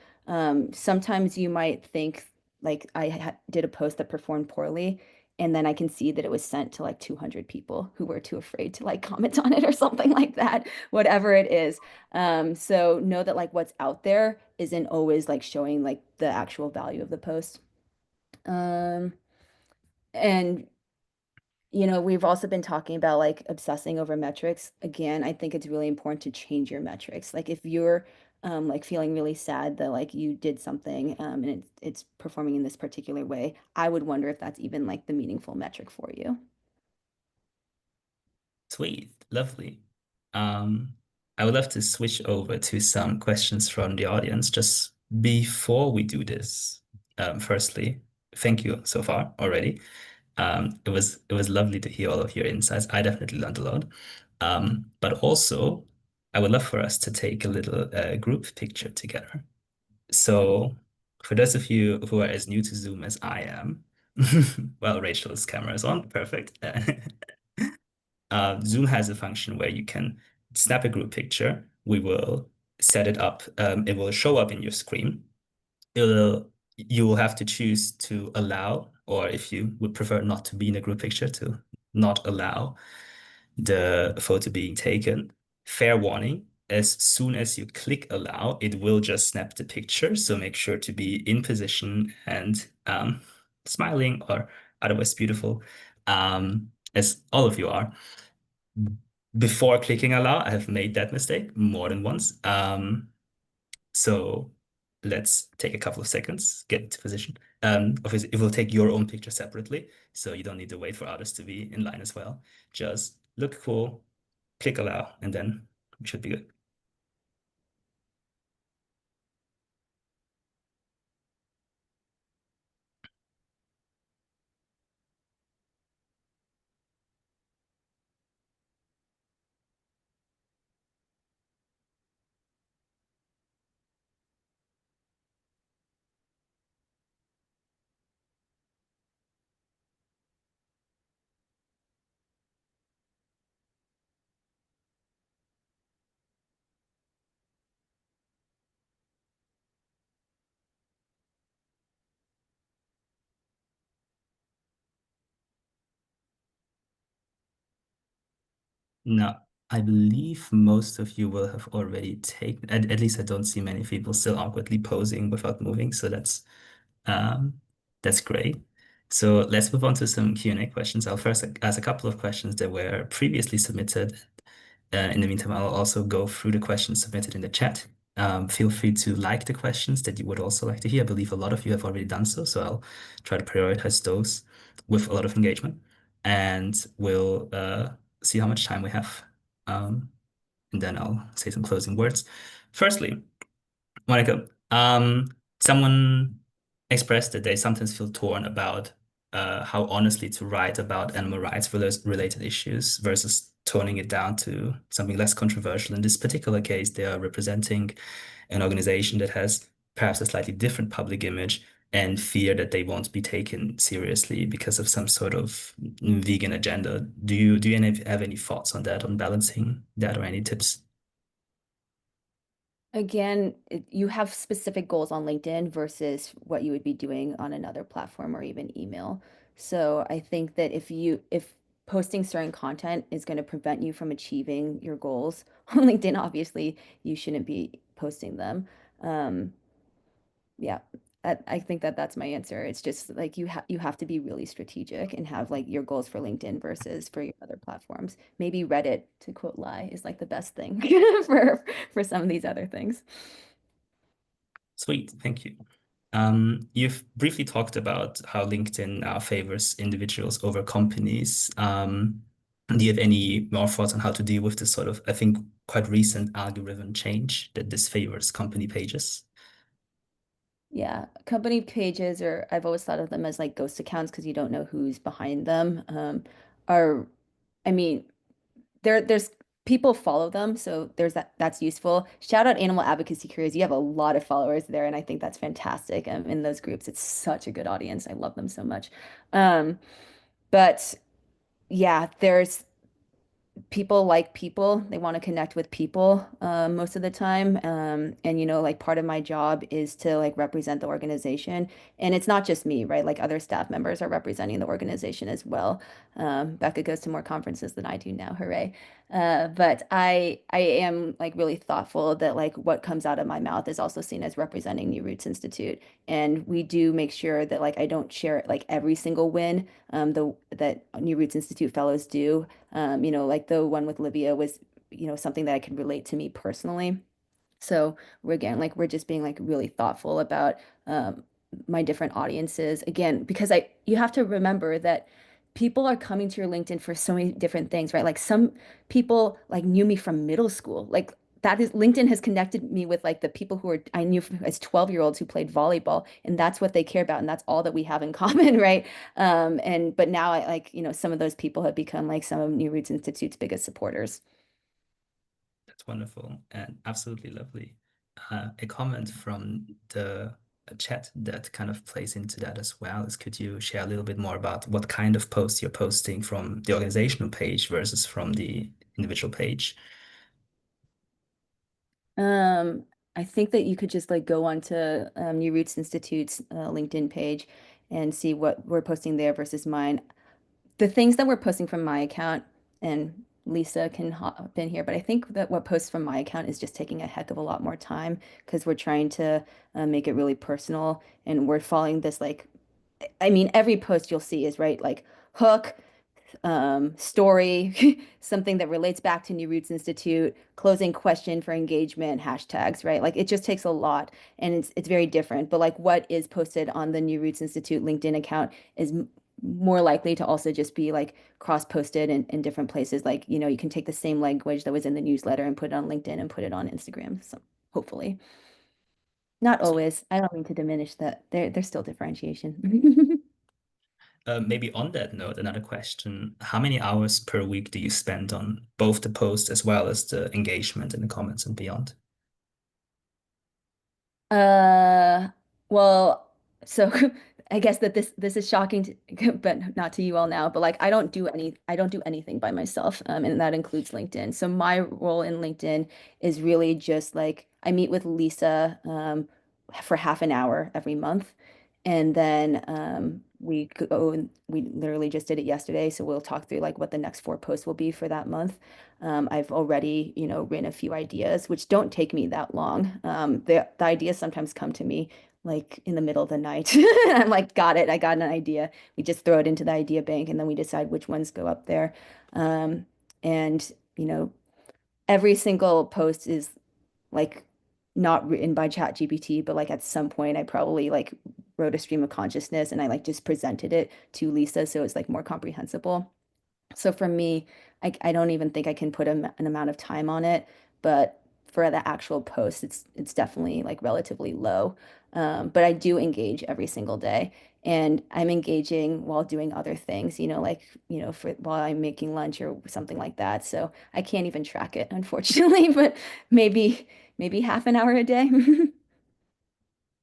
Sometimes you might think, like, I did a post that performed poorly, and then I can see that it was sent to like 200 people who were too afraid to like comment on it or something like that, whatever it is. So know that like what's out there isn't always like showing like the actual value of the post. Um, and we've also been talking about like obsessing over metrics. Again, I think it's really important to change your metrics. Like if you're like feeling really sad that like you did something and it's performing in this particular way, I would wonder if that's even like the meaningful metric for you. Sweet, lovely. Um, I would love to switch over to some questions from the audience just before we do this. Firstly, thank you so far already. It was lovely to hear all of your insights. I definitely learned a lot. But also, I would love for us to take a little group picture together. So, for those of you who are as new to Zoom as I am, well, Rachel's camera is on, perfect. Zoom has a function where you can snap a group picture. We will set it up. It will show up in your screen. You will have to choose to allow, or if you would prefer not to be in a group picture, to not allow the photo being taken. Fair warning, as soon as you click allow, it will just snap the picture. So make sure to be in position and smiling or otherwise beautiful, as all of you are. Before clicking allow, I have made that mistake more than once. So let's take a couple of seconds, get into position. Obviously, it will take your own picture separately, so you don't need to wait for others to be in line as well. Just look cool, click allow, and then we should be good. No, I believe most of you will have already taken, at least I don't see many people still awkwardly posing without moving, so um that's great. So let's move on to some Q&A questions. I'll first ask a couple of questions that were previously submitted. In the meantime, I'll also go through the questions submitted in the chat. Feel free to like the questions that you would also like to hear. I believe a lot of you have already done so, so I'll try to prioritize those with a lot of engagement. And we'll see how much time we have. Um, and then I'll say some closing words. Firstly, Monica, someone expressed that they sometimes feel torn about how honestly to write about animal rights related issues versus toning it down to something less controversial. In this particular case, they are representing an organization that has perhaps a slightly different public image and fear that they won't be taken seriously because of some sort of vegan agenda. Do you have any thoughts on that, on balancing that, or any tips? Again, you have specific goals on LinkedIn versus what you would be doing on another platform or even email. So I think that if posting certain content is going to prevent you from achieving your goals on LinkedIn, obviously you shouldn't be posting them. Um, yeah, I think that that's my answer. It's just like you have to be really strategic and have like your goals for LinkedIn versus for your other platforms. Maybe Reddit, to quote Lai, is like the best thing for some of these other things. Sweet, thank you. You've briefly talked about how LinkedIn now favors individuals over companies. Do you have any more thoughts on how to deal with this sort of, I think, quite recent algorithm change that disfavors company pages? Yeah, company pages are, I've always thought of them as like ghost accounts because you don't know who's behind them. Are, I mean, there's people follow them, so that's useful. Shout out Animal Advocacy Careers. You have a lot of followers there, and I think that's fantastic. In those groups, it's such a good audience. I love them so much. Um, but yeah, there's people like people. They want to connect with people most of the time. And like part of my job is to like represent the organization. And it's not just me, right? Like other staff members are representing the organization as well. Becca goes to more conferences than I do now. Hooray. But I am like really thoughtful that like what comes out of my mouth is also seen as representing New Roots Institute. And we do make sure that like I don't share like every single win that New Roots Institute fellows do. Like the one with Livia was, something that I could relate to me personally. So we're just being like really thoughtful about um, my different audiences. Again, because you have to remember that people are coming to your LinkedIn for so many different things, right? Like some people like knew me from middle school. Like that is LinkedIn has connected me with like the people who are I knew as 12-year-olds who played volleyball, and that's what they care about, and that's all that we have in common, right? And but now I like, some of those people have become like some of New Roots Institute's biggest supporters. That's wonderful and absolutely lovely. A comment from the chat that kind of plays into that as well is could you share a little bit more about what kind of posts you're posting from the organizational page versus from the individual page? Um, I think that you could just like go onto New Roots Institute's LinkedIn page and see what we're posting there versus mine. The things that we're posting from my account, and Lisa can hop in here, but I think that what posts from my account is just taking a heck of a lot more time because we're trying to make it really personal and we're following this like, I mean, every post you'll see is right, like hook, story, something that relates back to New Roots Institute, closing question for engagement, hashtags, right? Like it just takes a lot and it's very different. But like what is posted on the New Roots Institute LinkedIn account is more likely to also just be like cross-posted in different places. Like, you can take the same language that was in the newsletter and put it on LinkedIn and put it on Instagram. So hopefully. Not always. I don't mean to diminish that. There's still differentiation. Maybe on that note, another question. How many hours per week do you spend on both the post as well as the engagement in the comments and beyond? Uh, well, so I guess that this is shocking to, but not to you all now, but like I don't do anything by myself, and that includes LinkedIn. So my role in LinkedIn is really just like I meet with Lisa for half an hour every month, And then we go and we literally just did it yesterday. So we'll talk through like what the next 4 posts will be for that month. I've already, written a few ideas, which don't take me that long. The ideas sometimes come to me like in the middle of the night. I'm like, got it. I got an idea. We just throw it into the idea bank and then we decide which ones go up there. Um, and, every single post is like not written by ChatGPT, but like at some point I probably like wrote a stream of consciousness and I like just presented it to Lisa so it's like more comprehensible. So for me, I don't even think I can put an amount of time on it, but for the actual post, it's definitely like relatively low. But I do engage every single day, and I'm engaging while doing other things, like for while I'm making lunch or something like that. So I can't even track it, unfortunately, but maybe half an hour a day.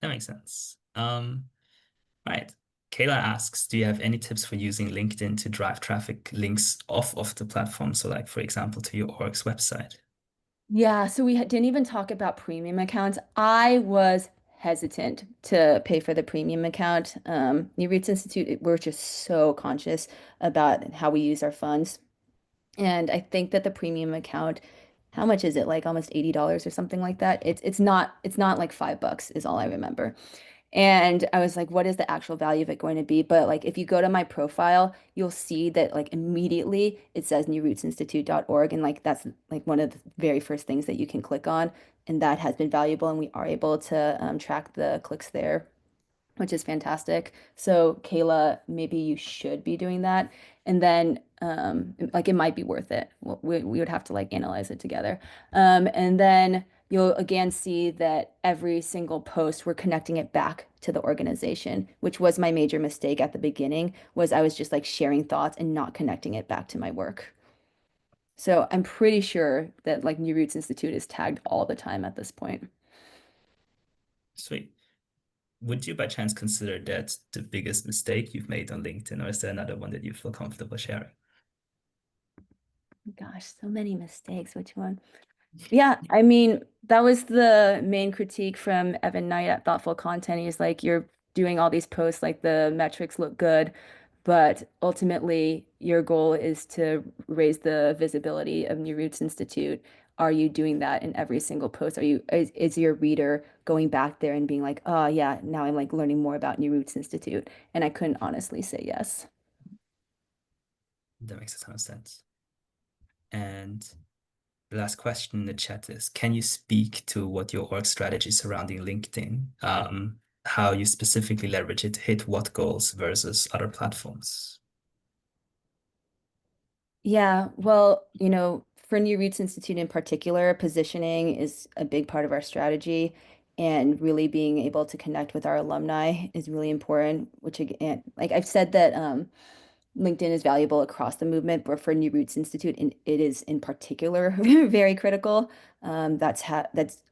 That makes sense. Right. Kayla asks, do you have any tips for using LinkedIn to drive traffic links off of the platform? So, like, for example, to your org's website. Yeah, so we didn't even talk about premium accounts. I was hesitant to pay for the premium account. New Roots Institute, we're just so conscious about how we use our funds. And I think that the premium account, how much is it? Like almost $80 or something like that. It's not like $5 is all I remember. And I was like, what is the actual value of it going to be? But like if you go to my profile, you'll see that like immediately it says newrootsinstitute.org. And like that's like one of the very first things that you can click on. And that has been valuable. And we are able to track the clicks there, which is fantastic. So, Kayla, maybe you should be doing that. And then, like, it might be worth it. We would have to like analyze it together. And then you'll again see that every single post, we're connecting it back to the organization, which was my major mistake at the beginning, was I was just like sharing thoughts and not connecting it back to my work. So I'm pretty sure that like New Roots Institute is tagged all the time at this point. Sweet. Would you by chance consider that the biggest mistake you've made on LinkedIn, or is there another one that you feel comfortable sharing? Gosh, so many mistakes. Which one? Yeah, I mean, that was the main critique from Evan Knight at Thoughtful Content. He's like, you're doing all these posts, like the metrics look good, but ultimately your goal is to raise the visibility of New Roots Institute. Are you doing that in every single post? Is your reader going back there and being like, oh yeah, now I'm like learning more about New Roots Institute? And I couldn't honestly say yes. That makes a ton of sense. And the last question in the chat is, can you speak to what your org strategy surrounding LinkedIn, how you specifically leverage it to hit what goals versus other platforms? Yeah, well, for New Roots Institute in particular, positioning is a big part of our strategy, and really being able to connect with our alumni is really important, which again, like I've said that LinkedIn is valuable across the movement, but for New Roots Institute, and it is in particular very critical. I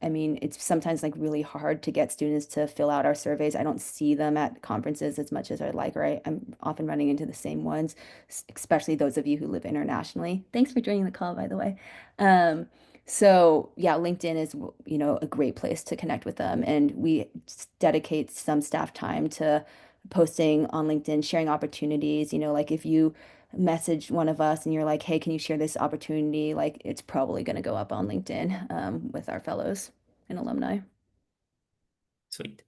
mean, it's sometimes like really hard to get students to fill out our surveys. I don't see them at conferences as much as I'd like, or I'm often running into the same ones, especially those of you who live internationally. Thanks for joining the call, by the way. Um, so yeah, LinkedIn is, a great place to connect with them, and we dedicate some staff time to posting on LinkedIn, sharing opportunities. Like if you message one of us and you're like, hey, can you share this opportunity? Like it's probably going to go up on LinkedIn with our fellows and alumni. Sweet.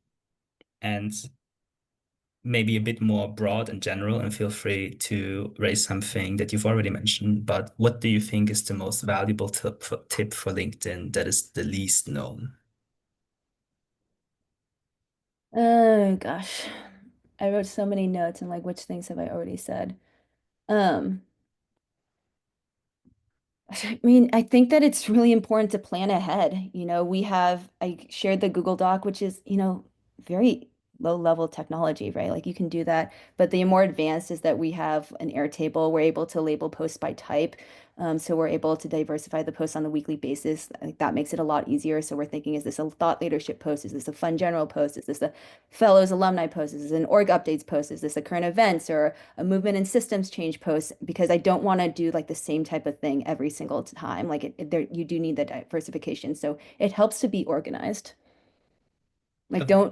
And maybe a bit more broad and general, and feel free to raise something that you've already mentioned, but what do you think is the most valuable tip for LinkedIn that is the least known? Oh gosh. I wrote so many notes and like which things have I already said? Um, I mean, I think that it's really important to plan ahead. I shared the Google Doc, which is, very low level technology, right? Like you can do that. But the more advanced is that we have an Airtable. We're able to label posts by type. So we're able to diversify the posts on the weekly basis. Like that makes it a lot easier. So we're thinking, is this a thought leadership post? Is this a fun general post? Is this a fellows alumni post? Is this an org updates post? Is this a current events or a movement and systems change post? Because I don't want to do like the same type of thing every single time. Like there, you do need the diversification. So it helps to be organized. Like Okay.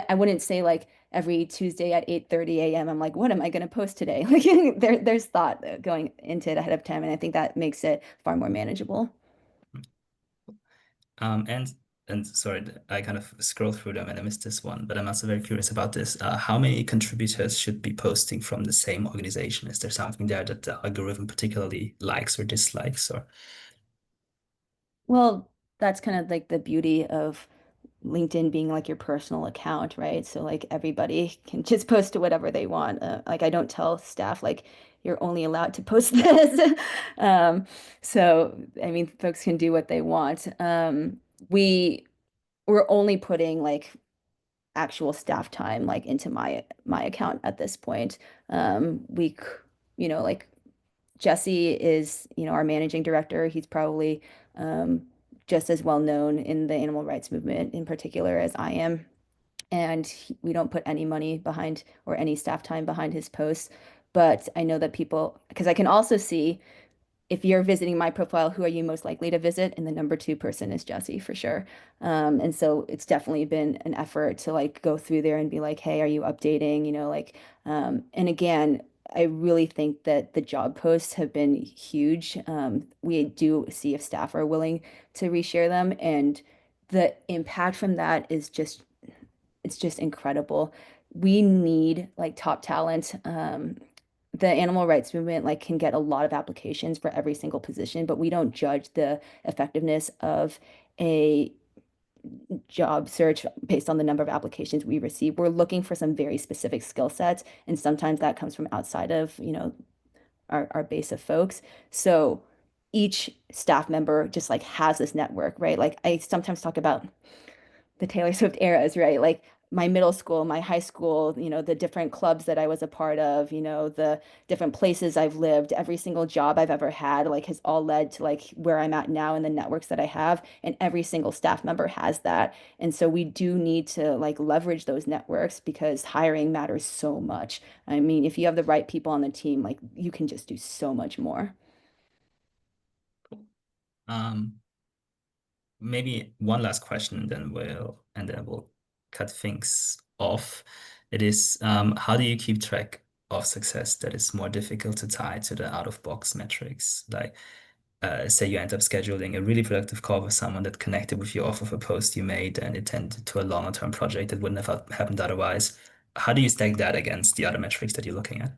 I wouldn't say like every Tuesday at 8:30 a.m. I'm like, what am I going to post today? Like there's thought going into it ahead of time, and I think that makes it far more manageable. Um, and and sorry, I kind of scrolled through them and I missed this one, but I'm also very curious about this. How many contributors should be posting from the same organization? Is there something there that the algorithm particularly likes or dislikes, or? Well, that's kind of like the beauty of LinkedIn being like your personal account, right? So like everybody can just post to whatever they want. Like I don't tell staff like you're only allowed to post this. Um, so I mean, folks can do what they want. We we're only putting like actual staff time like into my account at this point. Like Jesse is, our managing director. He's probably um, just as well known in the animal rights movement in particular as I am. And we don't put any money behind or any staff time behind his posts. But I know that people, because I can also see if you're visiting my profile, who are you most likely to visit? And the number two person is Jesse for sure. And so it's definitely been an effort to like go through there and be like, hey, are you updating? And again, I really think that the job posts have been huge. We do see if staff are willing to reshare them, and the impact from that is it's just incredible. We need like top talent. The animal rights movement like can get a lot of applications for every single position, but we don't judge the effectiveness of a job search based on the number of applications we receive. We're looking for some very specific skill sets, and sometimes that comes from outside of, our base of folks. So each staff member just like has this network, right? Like I sometimes talk about the Taylor Swift eras, right? Like my middle school, my high school, the different clubs that I was a part of, the different places I've lived, every single job I've ever had, like has all led to like where I'm at now and the networks that I have. And every single staff member has that. And so we do need to like leverage those networks because hiring matters so much. I mean, if you have the right people on the team, like you can just do so much more. Um, Maybe one last question, and then we'll cut things off. It is, how do you keep track of success that is more difficult to tie to the out-of-box metrics? Like, say you end up scheduling a really productive call with someone that connected with you off of a post you made and it tended to a longer term project that wouldn't have happened otherwise. How do you stack that against the other metrics that you're looking at?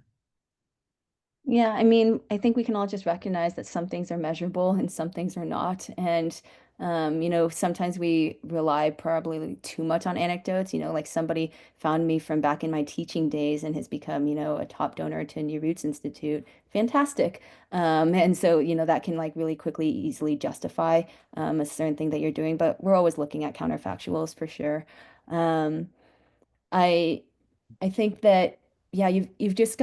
Yeah, I mean, I think we can all just recognize that some things are measurable and some things are not. And, sometimes we rely probably too much on anecdotes. Like somebody found me from back in my teaching days and has become, a top donor to New Roots Institute. Fantastic. And so, that can like really quickly, easily justify a certain thing that you're doing. But we're always looking at counterfactuals for sure. Um, I I think that yeah, you've just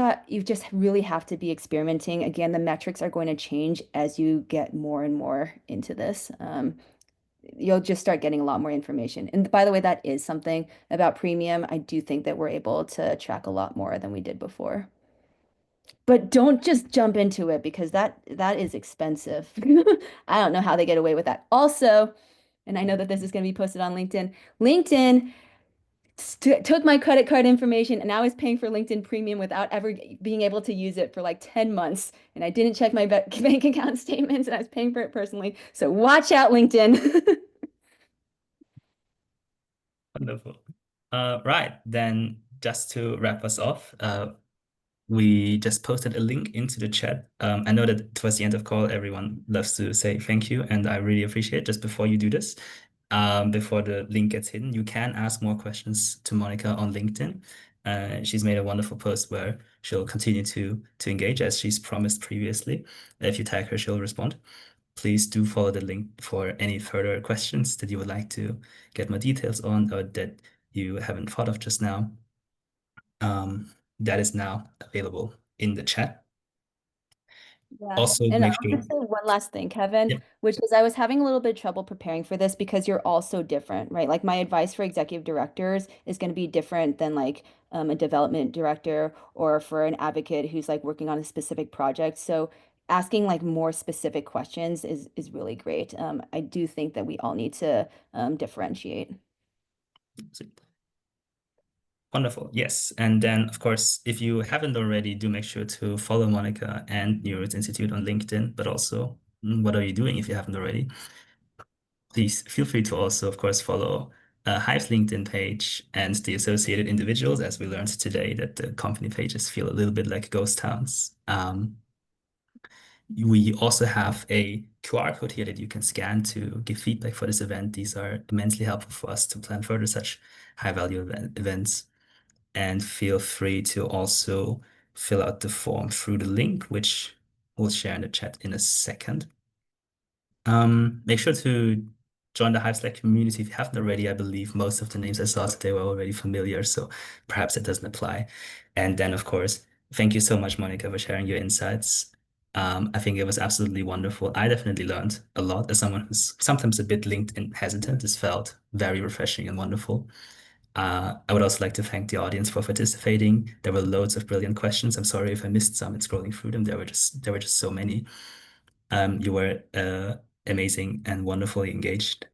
really have to be experimenting. Again, the metrics are going to change as you get more and more into this. You'll just start getting a lot more information. And by the way, that is something about premium. I do think that we're able to track a lot more than we did before. But don't just jump into it because that is expensive. I don't know how they get away with that. Also, and I know that this is going to be posted on LinkedIn. LinkedIn took my credit card information and I was paying for LinkedIn Premium without ever being able to use it for like 10 months. And I didn't check my bank account statements and I was paying for it personally. So watch out, LinkedIn. Wonderful. Right, then just to wrap us off, we just posted a link into the chat. I know that towards the end of call, everyone loves to say thank you, and I really appreciate it. Just before you do this, before the link gets hidden, you can ask more questions to Monica on LinkedIn. She's made a wonderful post where she'll continue to engage as she's promised previously. If you tag her, she'll respond. Please do follow the link for any further questions that you would like to get more details on or that you haven't thought of just now. That is now available in the chat. Yeah. Also, And make I'll sure. just say one last thing, Kevin, Yep. which is I was having a little bit of trouble preparing for this because you're all so different, right? Like my advice for executive directors is going to be different than like a development director or for an advocate who's like working on a specific project. So asking like more specific questions is really great. I do think that we all need to differentiate. Wonderful. Yes. And then, of course, if you haven't already, do make sure to follow Monica and New Roads Institute on LinkedIn, but also, what are you doing if you haven't already? Please feel free to also, of course, follow Hive's LinkedIn page and the associated individuals, as we learned today that the company pages feel a little bit like ghost towns. We also have a QR code here that you can scan to give feedback for this event. These are immensely helpful for us to plan further such high value events. And feel free to also fill out the form through the link, which we'll share in the chat in a second. Make sure to join the Hive Slack community if you haven't already. I believe most of the names I saw today were already familiar, so perhaps it doesn't apply. And then, of course, thank you so much, Monica, for sharing your insights. I think it was absolutely wonderful. I definitely learned a lot as someone who's sometimes a bit LinkedIn hesitant. This felt very refreshing and wonderful. I would also like to thank the audience for participating. There were loads of brilliant questions. I'm sorry if I missed some in scrolling through them. There were just so many. You were amazing and wonderfully engaged.